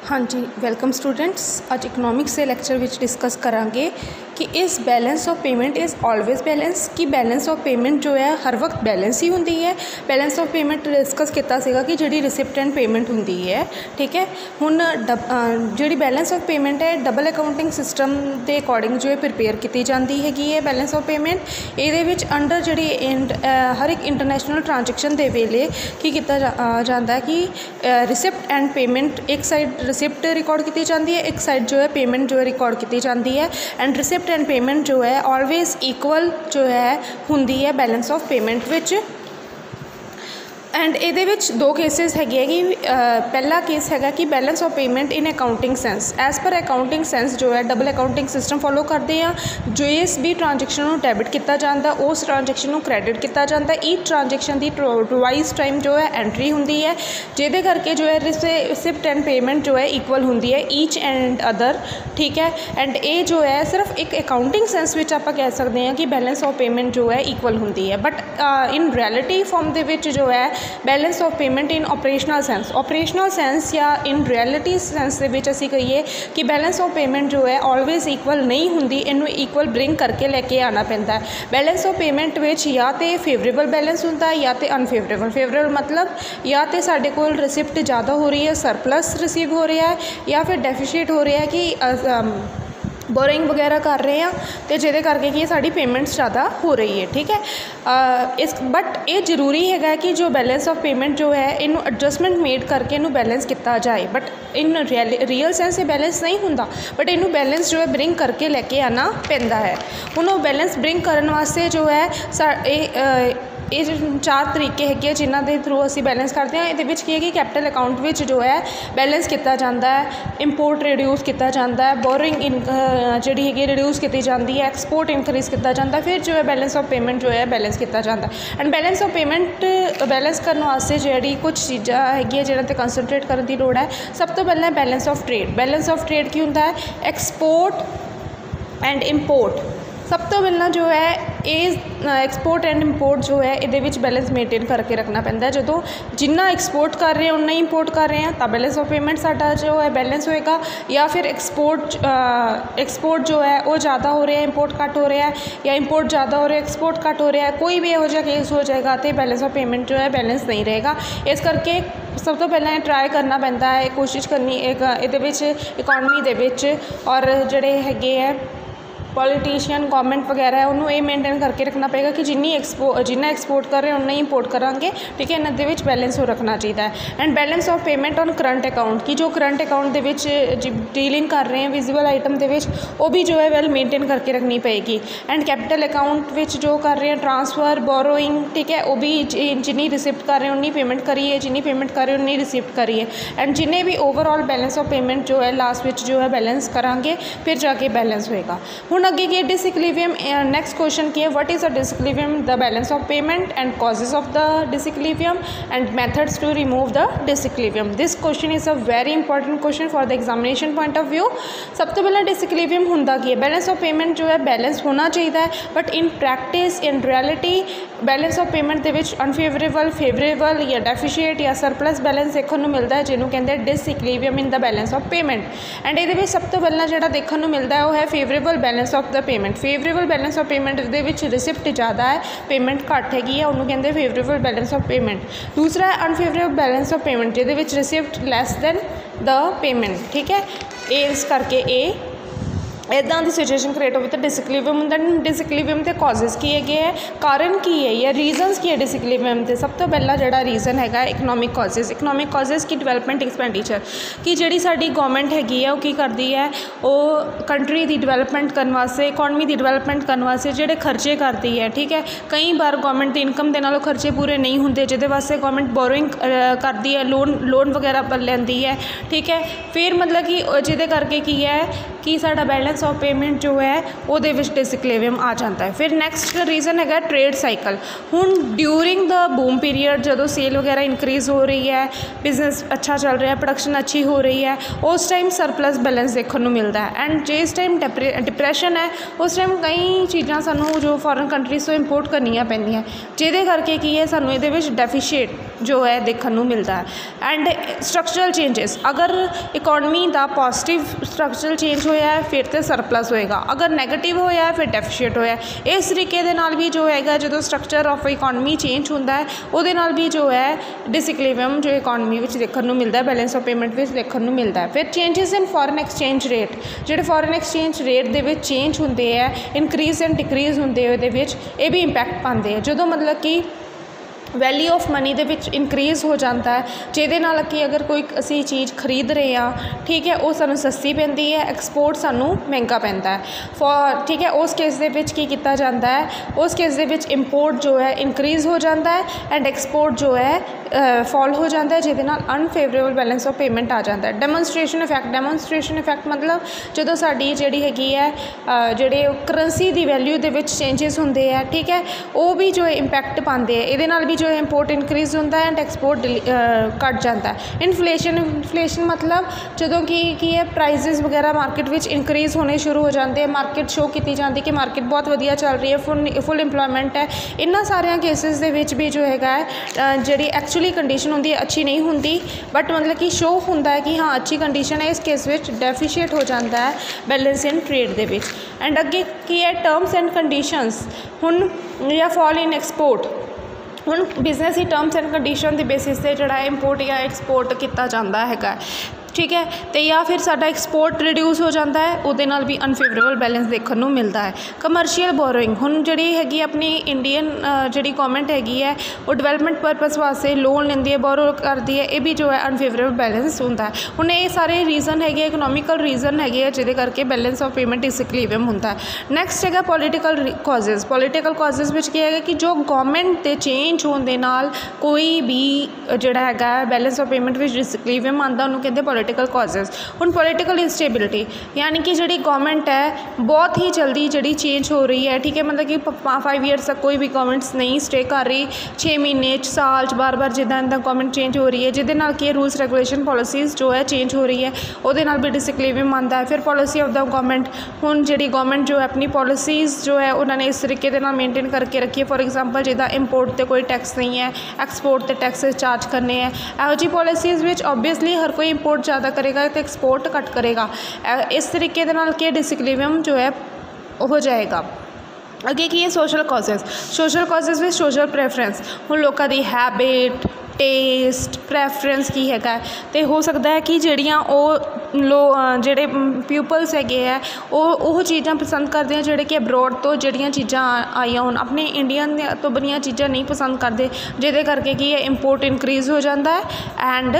हाँ जी, welcome students. आज economics के लैक्चर विच डिस्कस करांगे कि इस balance of payment is always balance, कि बैलेंस ऑफ पेमेंट जो है हर वक्त बैलेंस ही होंदी है। बैलेंस ऑफ पेमेंट डिस्कस किया सीगा कि जिहड़ी रिसिप्ट एंड पेमेंट होंदी है, ठीक है। हुण जिहड़ी बैलेंस ऑफ पेमेंट है डबल अकाउंटिंग सिस्टम के अकॉर्डिंग जो है प्रिपेयर की जाती हैगी है। बैलेंस ऑफ पेमेंट ये अंडर जिहड़ी हर एक इंटरनेशनल ट्रांजैक्शन के वेले की किया जाता है कि रिसिप्ट एंड पेमेंट एक साइड रिसिप्ट रिकॉर्ड की जाती है, एक साइड जो है पेमेंट जो है रिकॉर्ड की जाती है। एंड रिसिप्ट एंड पेमेंट जो है ऑलवेज इक्वल जो है होंदी है बैलेंस ऑफ पेमेंट विच। एंड ये दो केसिस है कि पहला केस है कि balance of payment in accounting sense. As per accounting sense जो है डबल अकाउंटिंग सिस्टम फॉलो करते हैं। जिस भी ट्रांजैक्शन को डेबिट किया जाता उस ट्रांजैक्शन को क्रेडिट किया जाता। ईच ट्रांजैक्शन की ट्वाइस टाइम जो है एंट्री होंदी है, जिहदे करके जो है रिसिप्ट एंड पेमेंट जो है इक्वल होंदी है ईच एंड अदर, ठीक है। एंड ये जो है सिर्फ एक अकाउंटिंग सेंस विच आप कह सकते हैं कि बैलेंस ऑफ पेमेंट जो है इक्वल होंदी है। बट इन रियलिटी फॉर्म दे विच जो है balance of payment in operational sense या इन रियलिटी सेंस दे विच असीं कहिए कि बैलेंस ऑफ पेमेंट जो है ऑलवेज इक्वल नहीं होंदी, इनू इक्वल ब्रिंग करके लेके आना पैंदा है। बैलेंस ऑफ पेमेंट विच या तो फेवरेबल बैलेंस होंदा है या तो अनफेवरेबल। फेवरेबल मतलब या तो साडे कोल रिसिप्ट ज़्यादा हो रही है, सरप्लस रिसीव हो रहा है, या फिर डेफिशिट हो रहा है कि बोरिंग वगैरह कर रहे हैं तो जिहदे करके कि साड़ी पेमेंट्स ज़्यादा हो रही है, ठीक है। इस बट ये जरूरी है कि जो बैलेंस ऑफ पेमेंट जो है इनू एडजस्टमेंट मेड करके इनू बैलेंस किया जाए। बट इन रियल सेंस ये बैलेंस नहीं होंदा, बट इनू बैलेंस जो है ब्रिंग करके लेके आना पैंदा है। हुण वो बैलेंस ब्रिंग करने वास्ते जो है ये चार तरीके है जिन्हों के थ्रू असी बैलेंस करते हैं। ये की है कि कैपिटल अकाउंट में जो है बैलेंस किया जाता है, इंपोर्ट रिड्यूस किया जाता है, बोरिंग जी है रिड्यूस की जाती है, एक्सपोर्ट इंक्रीज़ किया जाता है, फिर जो है बैलेंस ऑफ पेमेंट जो है बैलेंस किया जाता है। And balance of payment balance करने वास्ते जी कुछ चीज़ा है जिन्होंने कंसनट्रेट करने की लोड़ है। सब तो पहले balance of trade. Balance of trade की होंदा है एक्सपोर्ट एंड इंपोर्ट। सब तो पहला जो है ये एक्सपोर्ट एंड इंपोर्ट जो है ये बैलेंस मेनटेन करके रखना पैंदा है। जो जिन्ना एक्सपोर्ट कर रहे हैं उन्ना ही इंपोर्ट कर रहे हैं तो बैलेंस ऑफ पेमेंट साडा जो है बैलेंस होएगा, या फिर एक्सपोर्ट जो है वो ज़्यादा हो रहा है, इंपोर्ट घट हो रहा है, या इंपोर्ट ज़्यादा हो रहा है, एक्सपोर्ट घट हो रहा है, कोई भी यहो जिहा केस हो जाएगा तो बैलेंस ऑफ पेमेंट जो है बैलेंस नहीं रहेगा। इस करके सब तो पहले ट्राई करना पैंदा है, कोशिश करनी एक ये इकॉनमी दे विच और जिहड़े हैगे है पॉलीटिशियन गवर्नमेंट वगैरह है उन्होंने ये मेनटेन करके रखना पड़ेगा कि जिन्ना एक्सपोर्ट कर रहे हैं उन्ना ही इंपोर्ट करांगे, ठीक है। इन्होंने बैलेंस हो रखना चाहिए। And balance of payment on current account की जो करंट अकाउंट के डीलिंग कर रहे हैं विजिबल आइटम के वो भी जो है वेल मेनटेन करके रखनी पड़ेगी। एंड कैपिटल अकाउंट विच जो कर रहे हैं ट्रांसफर बोरोइंग, ठीक है, वो भी जिन्नी रिसिप्ट कर रहे हैं उन्नी पेमेंट करिए, जिन्नी पेमेंट कर रहे हैं उन्नी रिसिप्ट करिए। एंड जिन्हें भी ओवरऑल बैलेंस ऑफ पेमेंट जो है लास्ट में जो है बैलेंस करांगे फिर जाके बैलेंस होएगा। हुण अगे की डिसइक्विलिब्रियम, नेक्स्ट क्वेश्चन की है what is a disequilibrium, the balance of payment and causes of the disequilibrium and methods to remove the disequilibrium. This question is a very important question for the examination point of view. सब तो पहले disequilibrium होंदा की है, balance of payment जो है balance होना चाहिए है, but in practice in reality balance of payment के अनफेवरेबल, फेवरेबल या डेफिशिएट या सरप्लस बैलेंस देखने को मिलता है जिन्होंने कहते हैं disequilibrium in the balance of payment. And ये सब तो पहला जो देखने को मिलता है वो है favourable balance of the payment. Favourable balance of payment they which receipt ज़्यादा है, पेमेंट घट हैगी है, उन्होंने कहते हैं फेवरेबल बैलेंस ऑफ पेमेंट। दूसरा है अनफेवरेबल बैलेंस ऑफ पेमेंट जिहदे विच receipt less than the payment, ठीक है। इस करके इदां की सिचुएशन क्रिएट हो तो डिसइक्विलिब्रियम होंदा। डिसइक्विलिब्रियम के कॉजेज की है, कारण की है या रीजनस की है डिसइक्विलिब्रियम के। सब तो पहला जोड़ा रीजन है इकनॉमिक कॉजेज की डिवेलपमेंट एक्सपेंडिचर की जी साडी गवर्नमेंट हैगी है वो की करती है, वो कंट्री की डिवेलपमेंट करने वास्ते, इकॉनमी की डिवेलपमेंट करने वास्ते जोड़े खर्चे करती है, ठीक है। कई बार गवर्नमेंट की इनकम के नालों खर्चे पूरे नहीं होंगे जिहदे वास्ते गवर्नमेंट बोरोइंग करती है, लोन वगैरह पर लैंदी है, ठीक है। फिर मतलब कि जिहदे करके की है कि साडा बैलेंस ऑफ पेमेंट जो है वो डिसइक्विलिब्रियम आ जाता है। फिर नैक्सट रीजन है ट्रेड साइकिल। हुण ड्यूरिंग द बूम पीरीयड जो सेल वगैरह इंक्रीज़ हो रही है, बिजनेस अच्छा चल रहा है, प्रोडक्शन अच्छी हो रही है, उस टाइम सरप्लस बैलेंस देखने को मिलता है। एंड जिस टाइम डिप्रैशन है उस टाइम कई चीज़ां सानू जो फॉरन कंट्रीज तो इंपोर्ट करनियाँ पैंदियां जिहदे करके की है सानू इहदे विच डेफिशिएट जो है देखने को मिलता है। एंड स्ट्रक्चरल चेंजिस, अगर इकोनॉमी का पॉजिटिव स्ट्रक्चरल चेंज होया है फिर तो सरप्लस होएगा, अगर नैगेटिव होया है फिर डेफिशिट होया है। इस तरीके दे नाल भी जो हैगा जो स्ट्रक्चर ऑफ इकोनॉमी चेंज होंदा है उहदे नाल भी जो है डिसइक्विलिब्रियम जो इकोनॉमी विच देखण नूं मिलदा है, बैलेंस ऑफ पेमेंट विच देखण नूं मिलदा है। फिर changes in foreign exchange rate, जिहड़े फॉरेन एक्सचेंज रेट दे विच चेंज हुंदे है, इनक्रीज एंड डिक्रीज हुंदे उहदे विच, ये भी इंपैक्ट पाते हैं। जो मतलब कि value of money they which increase हो जाता है, जिहदे नाल कि अगर कोई असी चीज़ खरीद रहे हैं, ठीक है, वो सानू सस्ती पैंदी है, एक्सपोर्ट सानू महंगा पैंदा है। ठीक है, उस केस दे विच की किया जाता है, उस केस दे विच इंपोर्ट जो है इनक्रीज़ हो जाता है एंड एक्सपोर्ट जो है फॉल हो जाता है, जिहदे नाल अनफेवरेबल बैलेंस ऑफ पेमेंट आ जाता है। डेमोनस्ट्रेशन इफैक्ट मतलब जो साडी जिहड़ी हैगी है जिहड़े करेंसी की वैल्यू दे विच चेंजिस होंदे है, ठीक है, वो भी जो है इंपैक्ट पाते हैं। इहदे नाल भी जो है इंपोर्ट इनक्रीज़ होता है एंड एक्सपोर्ट घट जाता है। इनफ्लेशन मतलब जो कि है प्राइजेस वगैरह मार्केट विच इनक्रीज़ होने शुरू हो जाते हैं, मार्केट शो की जाती है कि मार्केट बहुत वधिया चल रही है, फुल इंप्लॉयमेंट है। इन्हां सारिया केसिस दे विच भी जो है जिहड़ी एक्चुअली कंडीशन होंदी है अच्छी नहीं होंदी, बट मतलब कि शो होंदा है कि हाँ अच्छी कंडीशन है। इस केस विच डेफिशिएट हो जाता है balance in trade they which. And अगे की है टर्म्स एंड कंडीशनस, हुण या फॉल इन एक्सपोर्ट, हुण business he terms and condition के बेसिस से जोड़ा इंपोर्ट या एक्सपोर्ट किया जाता है, ठीक है, तो या फिर साडा एक्सपोर्ट रिड्यूस हो जाता है, उहदे नाल भी अनफेवरेबल बैलेंस देखने को मिलता है। कमर्शियल बोरोइंग, हुण जिहड़ी हैगी अपनी इंडियन जिहड़ी गवर्नमेंट हैगी है वो डिवेलपमेंट परपज़ वास्ते लोन लैंदी है, बोरो करती है, ये भी जो है अनफेवरेबल बैलेंस होंदा है। हुण ये सारे रीजन है इकोनॉमिकल रीजन है जिहदे करके बैलेंस ऑफ पेमेंट डिसइक्विलिब्रियम होंदा है। नैक्सट है पॉलीटिकल कॉजेज़। पॉलीटिकल कॉजेज़ विच की है कि जो गवर्नमेंट के चेंज होने दे नाल कोई भी जिहड़ा हैगा balance of payment which disequilibrium आंदा उहनूं कहंदे पॉलीटिकल कॉजेज़। हुण पॉलीटिकल इंस्टेबिलिटी यानी कि जिहड़ी गवर्नमेंट है बहुत ही जल्दी जिहड़ी चेंज हो रही है, ठीक है, मतलब कि 5 ईयर्स तक कोई भी गवर्नमेंट्स नहीं स्टे कर रही, 6 महीने साल बार बार जिदा गवर्नमेंट चेंज हो रही है, जिहदे नाल कि रूल्स रेगूलेशन पॉलिसीज़ जो है चेंज हो रही है, उहदे नाल भी डिसइक्विलिब्रियम आंदा है। फिर पॉलिसी ऑफ द गवर्नमेंट, हुण जिहड़ी गवर्नमेंट जो है अपनी पॉलिसीज़ जो है उन्होंने इस तरीके दे नाल मेनटेन करके रखी है। फॉर एग्जाम्पल जिदा इंपोर्ट पर कोई टैक्स नहीं है, एक्सपोर्ट पर टैक्स चार्ज करने हैं, इहो जी पॉलिसीज़ विच ओबवियसली हर कोई इंपोर्ट ज़्यादा करेगा तो एक्सपोर्ट घट करेगा। इस तरीके दे नाल कि डिसइक्विलिब्रियम जो है हो जाएगा। अगे की है सोशल कॉजेज़ विच सोशल प्रेफरेंस, हुण लोगों की हैबिट, टेस्ट, प्रैफरेंस की हैगा, तो हो सकता है कि जिहड़ियां जिहड़े पीपल्स है वो चीज़ां पसंद करते हैं जिहड़े कि अब्रॉड तो जिहड़ियां चीज़ां आईयां होण, अपने इंडियन तो बनिया चीज़ां नहीं पसंद करते, जिहदे करके कि इंपोर्ट इनक्रीज़ हो जाता है एंड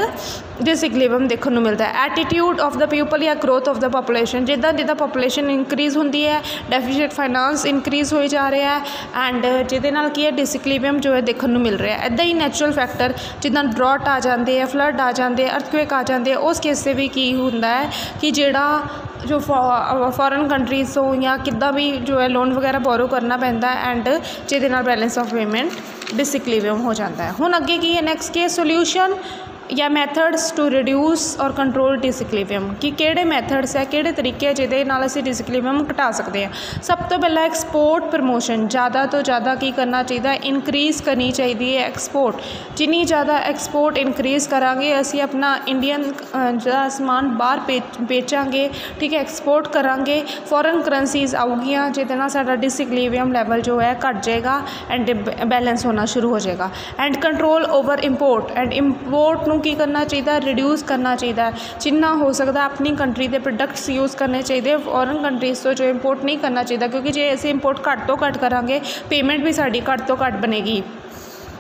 डिसइक्विलिब्रियम देखने को मिलता है। एटीट्यूड ऑफ द पीपल या ग्रोथ ऑफ द पॉपूलेशन, जिदा पॉपूलेशन इनक्रीज़ होंदी है, डेफिसिट फाइनांस इनक्रीज़ हो जा रहा है एंड जिहदे नाल की है डिसइक्विलिब्रियम जो है देखने को मिल रहा है। इदां ही नैचुरल फैक्टर जिदा ड्रॉट आ जाते हैं, फ्लड आ जाते हैं, अर्थक्वेक आ जाते हैं, उस केस से भी की होंदा है कि जिहड़ा जो फॉरेन कंट्रीज़ तो या किदा भी जो है लोन वगैरह बोरो करना पैंदा है एंड जिहदे नाल बैलेंस ऑफ पेमेंट डिसइक्विलिब्रियम हो जाता है। हुण अगे की है नैक्सट के सोल्यूशन या मैथड्स टू रिड्यूस और कंट्रोल डिसइक्विलिब्रियम, कि किहड़े मैथड्स है किहड़े तरीके जिहदे नाल असीं डिसइक्विलिब्रियम घटा सकते हैं। सब तो पहला एक्सपोर्ट प्रमोशन, ज़्यादा तो ज़्यादा की करना चाहिए, इनक्रीज़ करनी चाहिए है एक्सपोर्ट। जिन्नी ज़्यादा एक्सपोर्ट इनक्रीज़ करांगे असीं अपना इंडियन जिहड़ा समान बाहर बेचांगे, ठीक है, एक्सपोर्ट करांगे, फॉरेन करंसीज़ आऊगियां जिहदे नाल साडा डिसइक्विलिब्रियम लैवल जो है घट जाएगा एंड बैलेंस होना शुरू हो जाएगा। And control over import, and import की करना चाहिए, रिड्यूस करना चाहिए, जिन्ना हो सकता अपनी कंट्री के प्रोडक्ट्स यूज़ करने चाहिए, फॉरेन कंट्रीज़ तो जो इंपोर्ट नहीं करना चाहिए, क्योंकि जो असीं इंपोर्ट घट तो घट करांगे पेमेंट भी साड़ी घट तो घट बनेगी।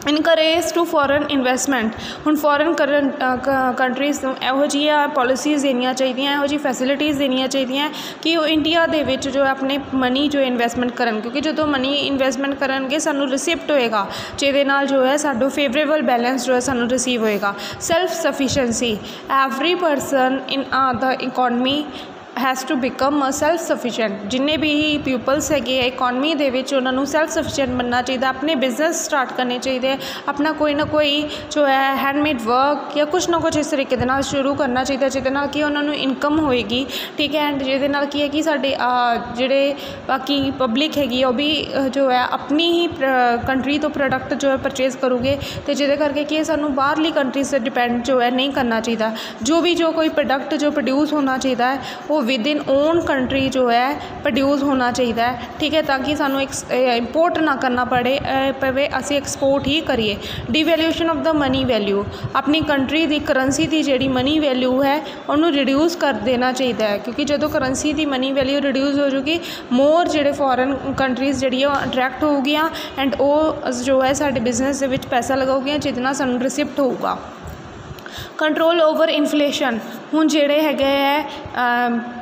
इनकरेज टू फॉरेन इन्वेस्टमेंट, हुण फॉरेन कंट्रीज़ इहो जिहियां पॉलिसीज़ देनियां चाहिए, इहो जी फैसिलिटीज़ देनियां चाहिए कि वो इंडिया दे विच जो अपने मनी जो इन्वेस्टमेंट करन, क्योंकि जो मनी इन्वेस्टमेंट करनगे सानू रिसिप्ट होएगा जिहदे नाल जो है साडो फेवरेबल बैलेंस जो है सानू रिसीव होएगा। Self sufficiency, every person in the economy has to become self sufficient. जिन्ने भी पीपल्स है इकॉनमी दे विच उन्होंने सैल्फ सफिशेंट बनना चाहिए, अपने बिजनेस स्टार्ट करने चाहिए, अपना कोई ना कोई जो है हैंडमेड वर्क या कुछ ना कुछ इस तरीके दे नाल शुरू करना चाहिए, जिहदे नाल कि उन्होंने इनकम होएगी। ठीक है, एंड जिहदे नाल की है कि साडे जिहड़े बाकी पब्लिक हैगी वो भी जो है अपनी ही कंट्री तो प्रोडक्ट जो है परचेज करोगे, तो जिहदे करके कि सानू बाहरली कंट्रीज से डिपेंड जो है नहीं करना चाहिए। जो कोई प्रोडक्ट जो प्रोड्यूस होना चाहिए है वो विद इन ओन कंट्री जो है प्रोड्यूस होना चाहिए। ठीक है, ताकि सानू इंपोर्ट ना करना पवे, असी एक्सपोर्ट ही करिए। Devaluation of the money value, अपनी कंट्री की करंसी की जिहड़ी मनी वैल्यू है उन्होंने रिड्यूस कर देना चाहिए, क्योंकि जो करंसी की मनी वैल्यू रिड्यूस हो जाएगी मोर जिहड़े फॉरन कंट्रीज जिहड़ी अट्रैक्ट होगियां एंड वो जो है साडे बिजनेस दे विच पैसा लगाओगियां, जिहदे नाल सानू रिसिप्ट होगा। कंट्रोल ओवर इन्फ्लेशन, हुण जिहड़े हैगे है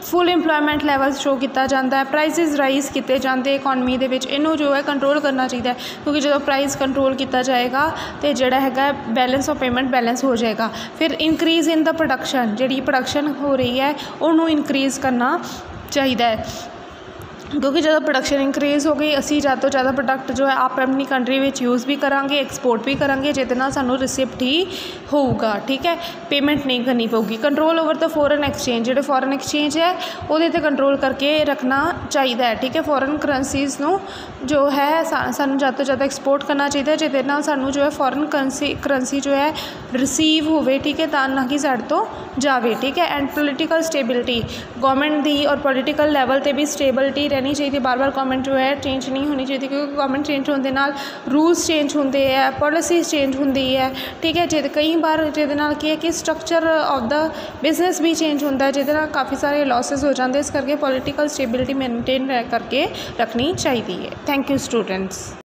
फुल इंपलॉयमेंट लैवल शो किया जाता है, प्राइसिस राइज किए जाते इकॉनमी दे विच, इनू जो है कंट्रोल करना चाहिए, क्योंकि जो प्राइस कंट्रोल किया जाएगा तो जोड़ा है बैलेंस ऑफ पेमेंट बैलेंस हो जाएगा। फिर इंक्रीज़ इन द प्रोडक्शन, जी प्रोडक्शन हो रही है उन्होंने इंक्रीज़ करना चाहिए, क्योंकि जो प्रोडक्शन इंक्रीज़ हो गई असी ज़्यादा तो ज़्यादा प्रोडक्ट जो है आप अपनी कंट्री में यूज़ भी करांगे, एक्सपोर्ट भी करांगे, जिहदे नाल सानू रिसिप्ट ही होगा। ठीक है, पेमेंट नहीं करनी पऊगी। Control over the foreign exchange, जो फॉरन एक्सचेंज है वो कंट्रोल करके रखना चाहिए। ठीक है, फॉरन करंसीज़ नू जो है सानू ज़्यादा तो ज़्यादा एक्सपोर्ट करना चाहिए, जिहदे नाल सानू जो है फॉरन करंसी जो है रिसीव होवे। ठीक है, तां ना कि साडे तो जावे। ठीक है, एंड पोलिटिकल स्टेबिलिटी, गवर्नमेंट की और पोलिटिकल लैवल पर भी स्टेबिलिटी रहनी चाहिए। बार बार गवर्नमेंट जो है चेंज नहीं होनी चाहिए, क्योंकि गवर्नमेंट चेंज होने नाल रूल्स चेंज होंगे है, पॉलिसीज़ चेंज होंदी है। ठीक है, कई बार जिहदे नाल की है कि स्ट्रक्चर ऑफ द बिजनेस भी चेंज होता है, जिहदे नाल काफ़ी सारे लॉसेस हो जाते, इस करके पॉलिटिकल स्टेबिलिटी मेनटेन करके रखनी चाहिए है। Thank you students.